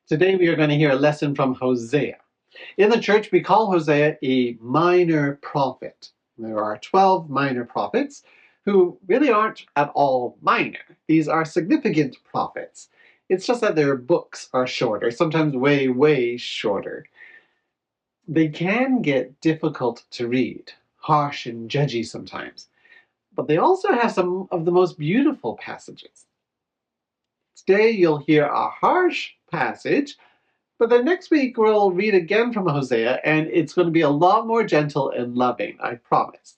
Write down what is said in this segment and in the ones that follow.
Today we are going to hear a lesson from Hosea. In the church, we call Hosea a minor prophet. There are 12 minor prophets who really aren't at all minor. These are significant prophets. It's just that their books are shorter, sometimes way, way shorter. They can get difficult to read, harsh and judgy sometimes, but they also have some of the most beautiful passages. Today you'll hear a harsh passage, but then next week we'll read again from Hosea, and it's going to be a lot more gentle and loving, I promise.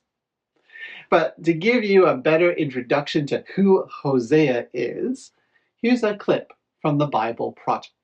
But to give you a better introduction to who Hosea is, here's a clip from the Bible Project.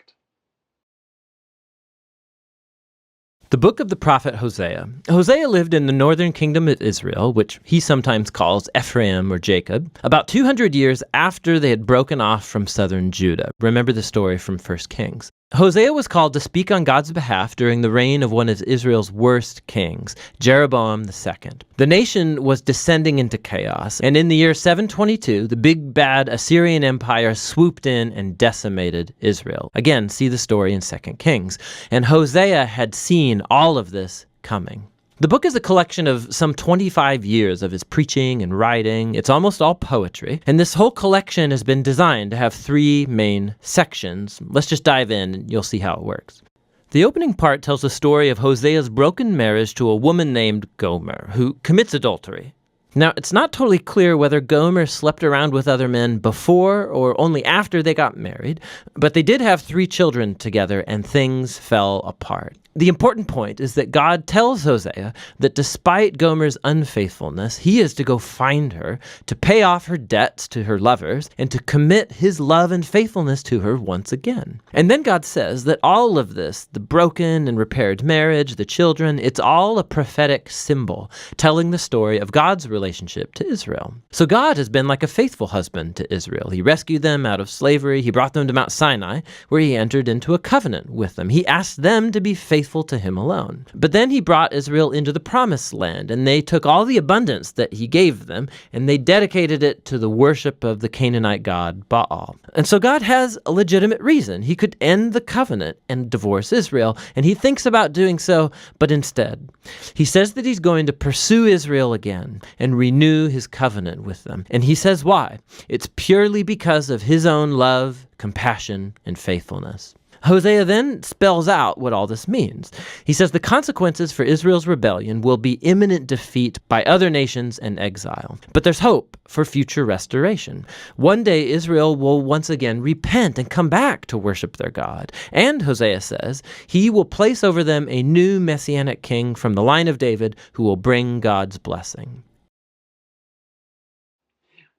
The book of the prophet Hosea. Hosea lived in the northern kingdom of Israel, which he sometimes calls Ephraim or Jacob, about 200 years after they had broken off from southern Judah. Remember the story from 1 Kings. Hosea was called to speak on God's behalf during the reign of one of Israel's worst kings, Jeroboam II. The nation was descending into chaos, and in the year 722, the big bad Assyrian Empire swooped in and decimated Israel. Again, see the story in 2 Kings. And Hosea had seen all of this coming. The book is a collection of some 25 years of his preaching and writing. It's almost all poetry. And this whole collection has been designed to have 3 main sections. Let's just dive in and you'll see how it works. The opening part tells the story of Hosea's broken marriage to a woman named Gomer, who commits adultery. Now, it's not totally clear whether Gomer slept around with other men before or only after they got married, but they did have 3 children together and things fell apart. The important point is that God tells Hosea that despite Gomer's unfaithfulness, he is to go find her, to pay off her debts to her lovers, and to commit his love and faithfulness to her once again. And then God says that all of this, the broken and repaired marriage, the children, it's all a prophetic symbol, telling the story of God's relationship to Israel. So God has been like a faithful husband to Israel. He rescued them out of slavery. He brought them to Mount Sinai, where he entered into a covenant with them. He asked them to be faithful to him alone. But then he brought Israel into the promised land, and they took all the abundance that he gave them, and they dedicated it to the worship of the Canaanite god Baal. And so God has a legitimate reason. He could end the covenant and divorce Israel, and he thinks about doing so, but instead, he says that he's going to pursue Israel again and renew his covenant with them. And he says why? It's purely because of his own love, compassion, and faithfulness. Hosea then spells out what all this means. He says the consequences for Israel's rebellion will be imminent defeat by other nations and exile. But there's hope for future restoration. One day Israel will once again repent and come back to worship their God. And Hosea says he will place over them a new messianic king from the line of David who will bring God's blessing.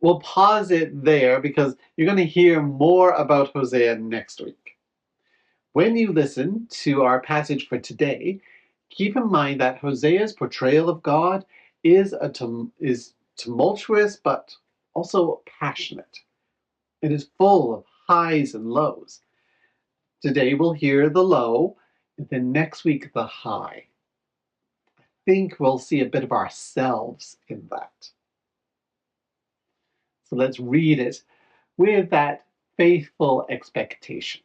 We'll pause it there because you're going to hear more about Hosea next week. When you listen to our passage for today, keep in mind that Hosea's portrayal of God is tumultuous but also passionate. It is full of highs and lows. Today we'll hear the low, and then next week the high. I think we'll see a bit of ourselves in that. So let's read it with that faithful expectation.